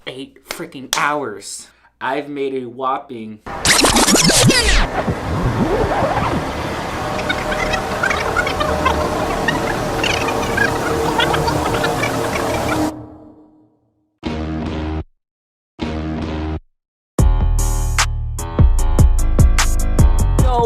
8 freaking hours. I've made a whopping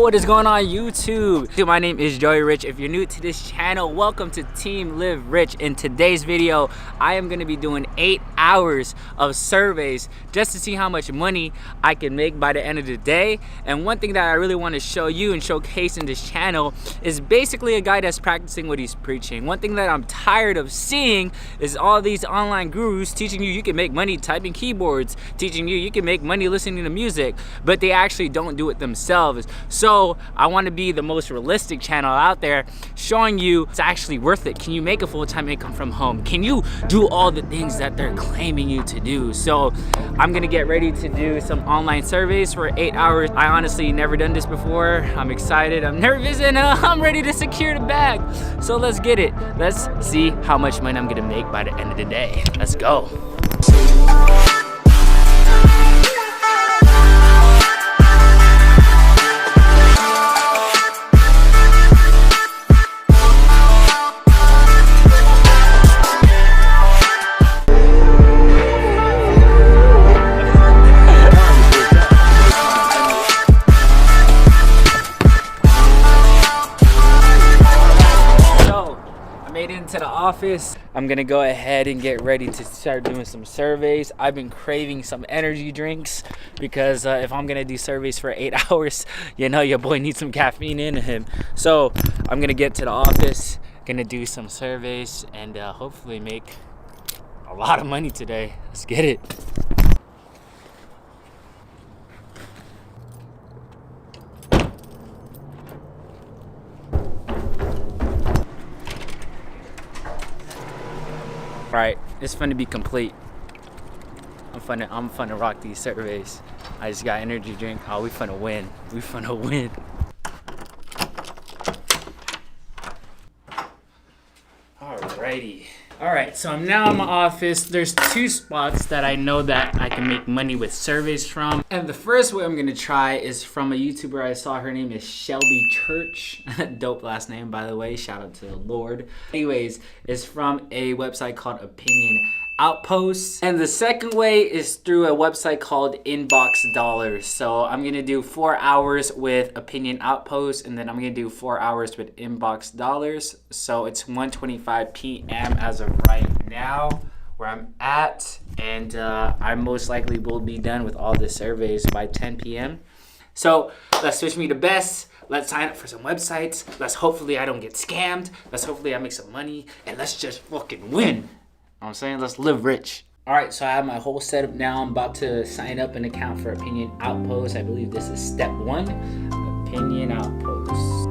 what is going on YouTube? Dude, my name is Joey Rich. If you're new to this channel, welcome to Team Live Rich. In today's video, I am going to be doing 8 hours of surveys just to see how much money I can make by the end of the day. And one thing that I really want to show you and showcase in this channel is basically a guy that's practicing what he's preaching. One thing that I'm tired of seeing is all these online gurus teaching you can make money typing keyboards, teaching you can make money listening to music, but they actually don't do it themselves. So I want to be the most realistic channel out there, showing you it's actually worth it. Can you make a full-time income from home? Can you do all the things that they're claiming you to do? So I'm gonna get ready to do some online surveys for 8 hours. I honestly never done this before. I'm excited, I'm nervous, and I'm ready to secure the bag. So let's get it. Let's see how much money I'm gonna make by the end of the day. Let's go. Into the office. I'm gonna go ahead and get ready to start doing some surveys. I've been craving some energy drinks because if I'm gonna do surveys for 8 hours, you know your boy needs some caffeine in him. So I'm gonna get to the office, gonna do some surveys, and hopefully make a lot of money today. Let's get it. Alright, it's fun to be complete. I'm fun to rock these surveys. I just got energy drink. Oh, we fun to win. We fun to win. Alrighty. Alright, so I'm now in my office. There's 2 spots that I know that I can make money with surveys from. And the first way I'm gonna try is from a YouTuber I saw. Her name is Shelby Church. Dope last name, by the way. Shout out to the Lord. Anyways, it's from a website called Opinion Outposts. And the second way is through a website called Inbox Dollars. So I'm gonna do 4 hours with Opinion Outposts, and then I'm gonna do 4 hours with Inbox Dollars. So it's 1:25 p.m. as of right now where I'm at, and I most likely will be done with all the surveys by 10 p.m. So let's switch me to best. Let's sign up for some websites. Let's hopefully I don't get scammed. Let's hopefully I make some money, and let's just fucking win. I'm saying, let's live rich. All right, so I have my whole setup now. I'm about to sign up an account for Opinion Outposts. I believe this is step 1, Opinion Outposts.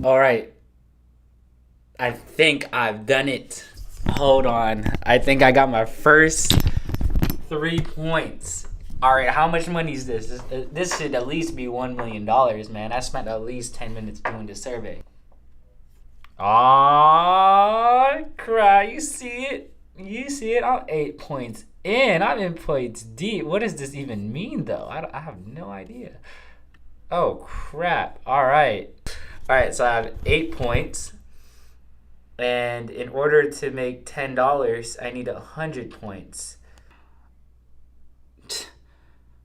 All right, I think I've done it. Hold on, I think I got my first 3 points. All right, how much money is this? This should at least be $1 million, man. I spent at least 10 minutes doing this survey. Aw, crap, you see it? You see it? I'm 8 points in. I'm in points deep. What does this even mean, though? I have no idea. Oh, crap. All right. All right, so I have 8 points. And in order to make $10, I need 100 points.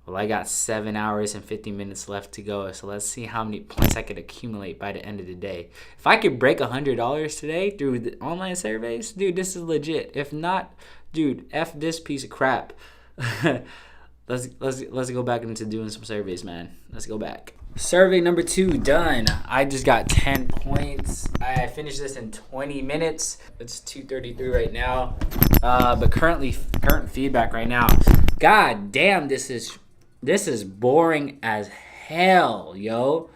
Well, I got 7 hours and 50 minutes left to go, so let's see how many points I could accumulate by the end of the day. If I could break $100 today through the online surveys, dude, this is legit. If not, dude, F this piece of crap. Let's go back into doing some surveys, man. Let's go back. Survey number 2 done. I just got 10 points. I finished this in 20 minutes. It's 2:33 right now. But current feedback right now. God damn, this is boring as hell, yo.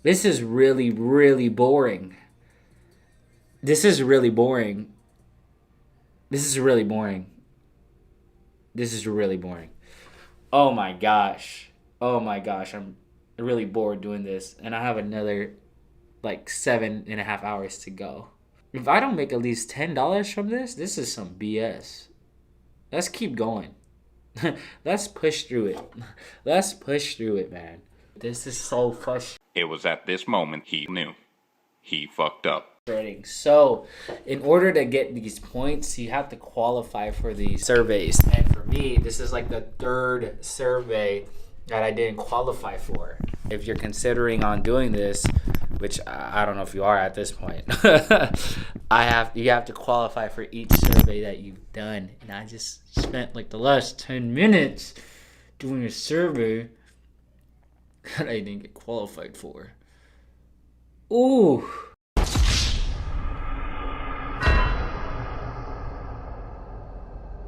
This is really, really boring. This is really boring. This is really boring. This is really boring. Oh my gosh. Oh my gosh. I'm really bored doing this. And I have another like 7.5 hours to go. If I don't make at least $10 from this is some BS. Let's keep going. Let's push through it. Let's push through it, man. This is so frustrating. It was at this moment he knew. He fucked up. So, in order to get these points, you have to qualify for these surveys. And for me, this is like the third survey that I didn't qualify for. If you're considering on doing this, which I don't know if you are at this point, you have to qualify for each survey that you've done. And I just spent like the last 10 minutes doing a survey that I didn't get qualified for. Ooh.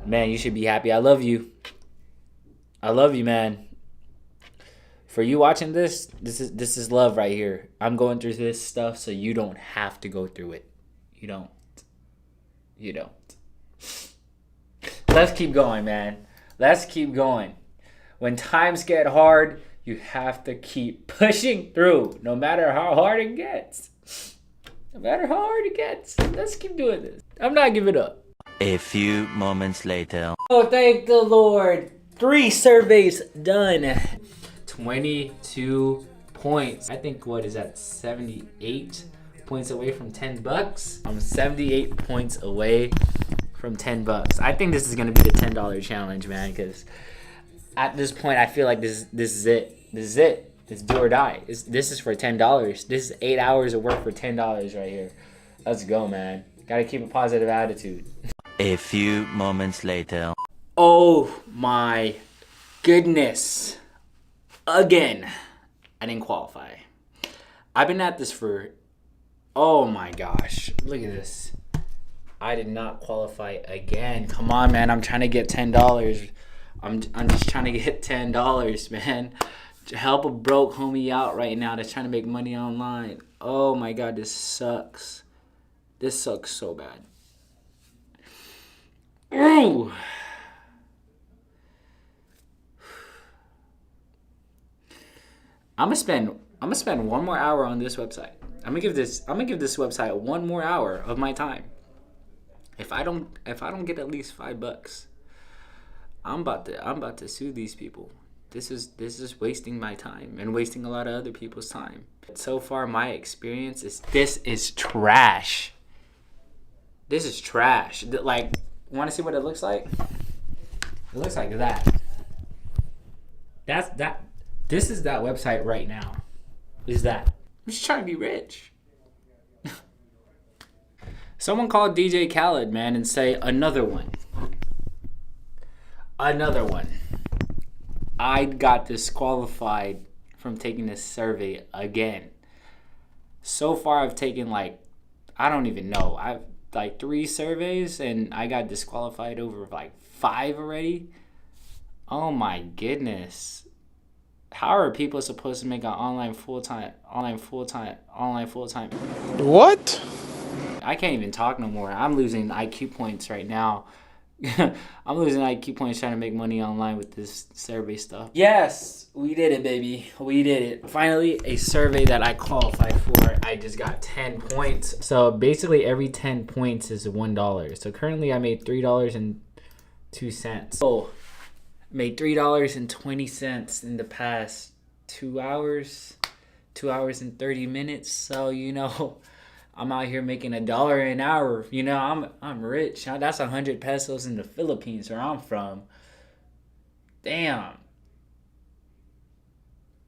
Man, you should be happy. I love you. I love you, man. For you watching this is love right here. I'm going through this stuff so you don't have to go through it. You don't. Let's keep going, man. Let's keep going. When times get hard, you have to keep pushing through, no matter how hard it gets. No matter how hard it gets. Let's keep doing this. I'm not giving up. A few moments later. Oh, thank the Lord. 3 surveys done. 22 points. I think, what is that, 78 points away from $10? I'm 78 points away from $10. I think this is going to be the $10 challenge, man, because at this point, I feel like this is it. This is it. It's do or die. This is for $10. This is 8 hours of work for $10 right here. Let's go, man. Got to keep a positive attitude. A few moments later. Oh my goodness. Again, I didn't qualify. I've been at this for, oh my gosh. Look at this. I did not qualify again. Come on, man. I'm trying to get $10. I'm just trying to get $10, man. To help a broke homie out right now that's trying to make money online. Oh my God, this sucks. This sucks so bad. Ooh. I'm gonna spend one more hour on this website. I'm gonna give this website one more hour of my time. If I don't get at least $5, I'm about to sue these people. This is wasting my time and wasting a lot of other people's time. So far, my experience is this is trash. This is trash. Like, want to see what it looks like? It looks like that. This is that website right now. Is that? I'm just trying to be rich. Someone called DJ Khaled, man, and say another one. Another one. I got disqualified from taking this survey again. So far, I've taken I don't even know. I've 3 surveys and I got disqualified over 5 already. Oh my goodness. How are people supposed to make an online full-time? What? I can't even talk no more. I'm losing IQ points right now. I'm losing IQ points trying to make money online with this survey stuff. Yes, we did it, baby. We did it. Finally, a survey that I qualified for. I just got 10 points. So basically every 10 points is $1. So currently I made $3.02. So made $3.20 in the past 2 hours. 2 hours and 30 minutes. So, I'm out here making $1 an hour. I'm rich. That's 100 pesos in the Philippines where I'm from. Damn.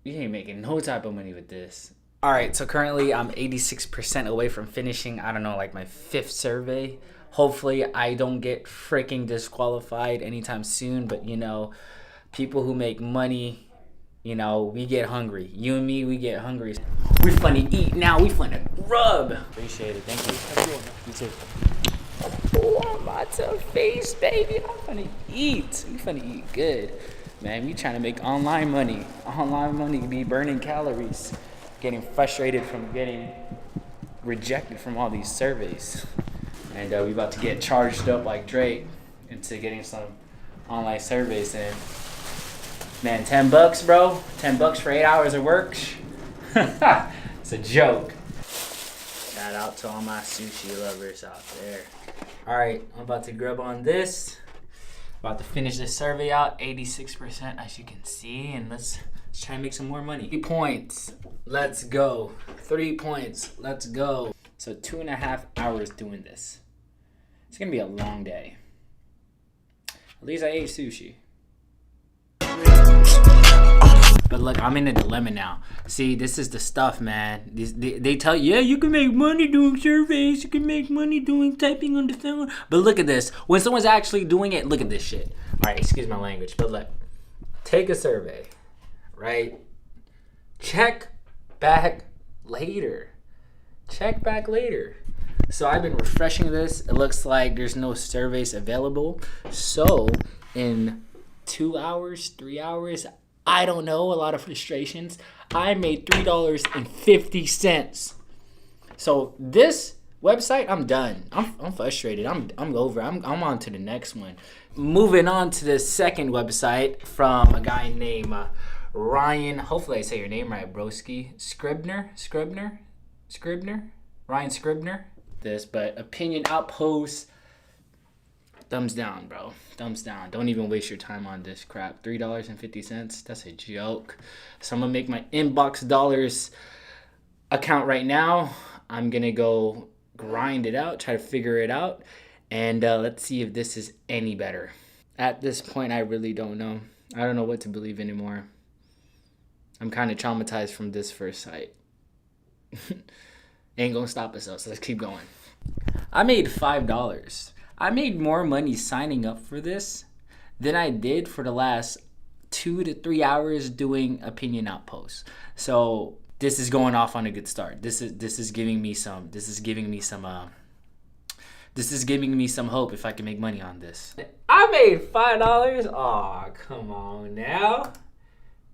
You ain't making no type of money with this. All right, so currently I'm 86% away from finishing, my 5th survey. Hopefully I don't get freaking disqualified anytime soon. But, people who make money, we get hungry. You and me, we get hungry. We finna eat now. We finna grub. Appreciate it. Thank you. You too. Oh, I'm about to face, baby. I'm finna eat. We finna eat good. Man, we trying to make online money. Online money be burning calories. Getting frustrated from getting rejected from all these surveys. And we about to get charged up like Drake into getting some online surveys in. Man, $10, bro. $10 for 8 hours of work. It's a joke. Shout out to all my sushi lovers out there. All right, I'm about to grub on this. About to finish this survey out, 86% as you can see, and let's try and make some more money. 3 points, let's go. 3 points, let's go. So 2.5 hours doing this. It's gonna be a long day. At least I ate sushi. But look, I'm in a dilemma now. See, this is the stuff, man. They tell you, yeah, you can make money doing surveys. You can make money doing typing on the phone. But look at this. When someone's actually doing it, look at this shit. All right, excuse my language. But look, take a survey, right? Check back later. Check back later. So I've been refreshing this. It looks like there's no surveys available. So in 2 hours, 3 hours, I don't know, a lot of frustrations, I made $3.50. So this website, I'm done. I'm frustrated. I'm over. I'm on to the next one. Moving on to the second website from a guy named Ryan. Hopefully I say your name right, broski. Scribner. Ryan Scribner. But Opinion Outpost. Thumbs down, bro. Thumbs down. Don't even waste your time on this crap. $3.50. That's a joke. So I'm gonna make my Inbox Dollars account right now. I'm gonna go grind it out, try to figure it out, and let's see if this is any better. At this point, I really don't know. I don't know what to believe anymore. I'm kind of traumatized from this first site. Ain't gonna stop us though, so let's keep going. I made $5. I made more money signing up for this than I did for the last 2 to 3 hours doing Opinion Outposts. So this is going off on a good start. This is giving me some hope if I can make money on this. I made $5. Aw, come on now.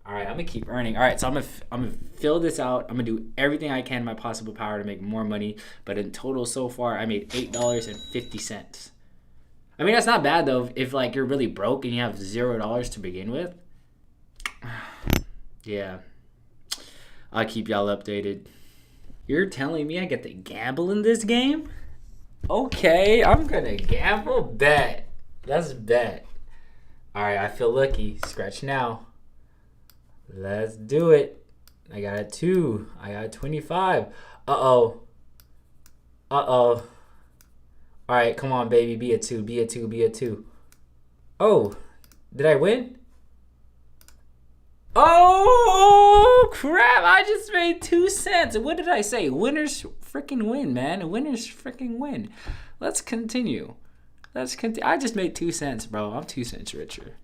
All right, I'm gonna keep earning. All right, so I'm gonna fill this out. I'm gonna do everything I can in my possible power to make more money. But in total so far, I made $8.50. I mean, that's not bad though. If like you're really broke and you have $0 to begin with. Yeah, I'll keep y'all updated. You're telling me I get to gamble in this game? Okay, I'm gonna gamble. Bet. Let's bet. All right, I feel lucky. Scratch now. Let's do it. I got a 2. I got 25. Uh-oh. All right, come on, baby. Be a 2. Be a 2. Be a 2. Oh, did I win? Oh, crap. I just made 2 cents. What did I say? Winners freaking win, man. Winners freaking win. Let's continue. I just made 2 cents, bro. I'm 2 cents richer.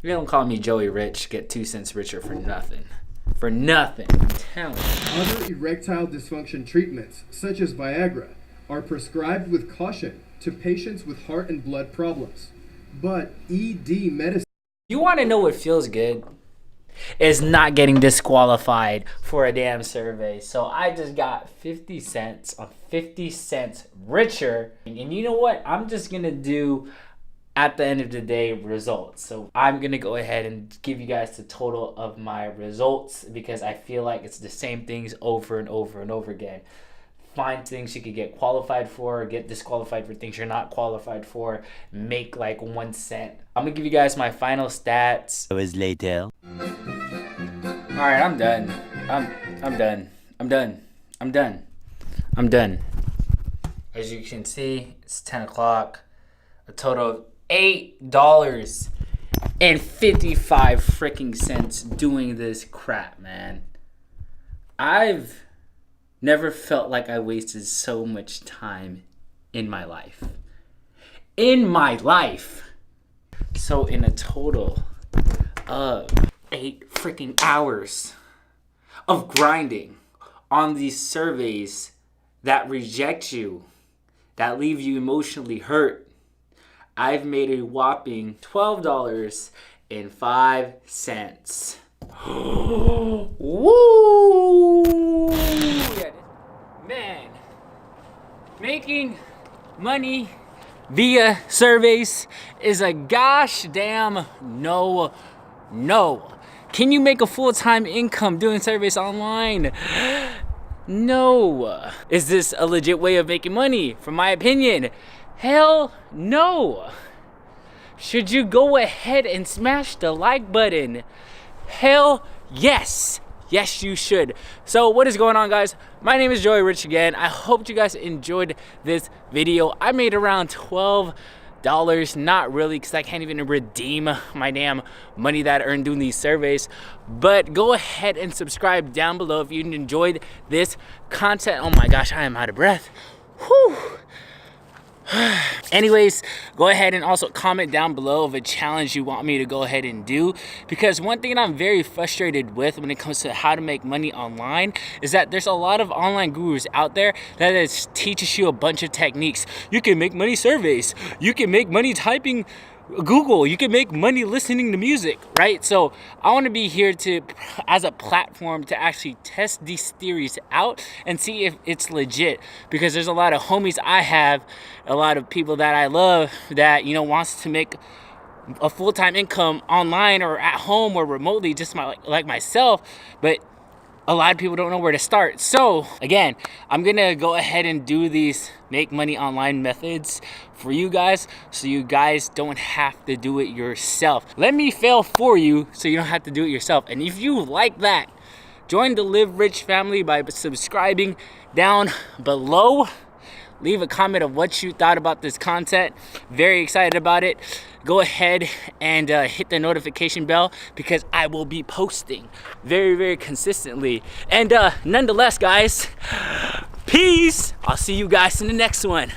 You don't call me Joey Rich, get 2 cents richer for nothing. For nothing, I'm telling you. Other erectile dysfunction treatments, such as Viagra, are prescribed with caution to patients with heart and blood problems. But ED medicine... You want to know what feels good? Is not getting disqualified for a damn survey. So I just got 50 cents on 50 cents richer. And you know what? I'm just going to do... at the end of the day, results. So I'm gonna go ahead and give you guys the total of my results because I feel like it's the same things over and over and over again. Find things you could get qualified for, get disqualified for things you're not qualified for, make like 1 cent. I'm gonna give you guys my final stats. Hours later. All right, I'm done. I'm done. As you can see, it's 10 o'clock. A total of $8.55 freaking cents doing this crap, man. I've never felt like I wasted so much time in my life. So in a total of 8 freaking hours of grinding on these surveys that reject you, that leave you emotionally hurt, I've made a whopping $12.05. Woo! Man, making money via surveys is a gosh damn no. Can you make a full-time income doing surveys online? No. Is this a legit way of making money? From my opinion, hell no. Should you go ahead and smash the like button? Hell yes. Yes, you should. So what is going on, guys? My name is Joey Rich again. I hope you guys enjoyed this video. I made around $12. Not really, because I can't even redeem my damn money that I earned doing these surveys. But go ahead and subscribe down below if you enjoyed this content. Oh my gosh, I am out of breath. Whew. Anyways, go ahead and also comment down below of a challenge you want me to go ahead and do, because one thing that I'm very frustrated with when it comes to how to make money online is that there's a lot of online gurus out there that teaches you a bunch of techniques. You can make money surveys, you can make money typing Google, you can make money listening to music, right? So I want to be here to, as a platform, to actually test these theories out and see if it's legit, because there's a lot of homies I have, a lot of people that I love that, you know, wants to make a full-time income online or at home or remotely, just like myself, but a lot of people don't know where to start. So again, I'm gonna go ahead and do these make money online methods for you guys, so you guys don't have to do it yourself. Let me fail for you so you don't have to do it yourself. And if you like that, join the Live Rich family by subscribing down below. Leave a comment of what you thought about this content. Very excited about it. Go ahead and hit the notification bell, because I will be posting very, very consistently. And nonetheless, guys, peace. I'll see you guys in the next one.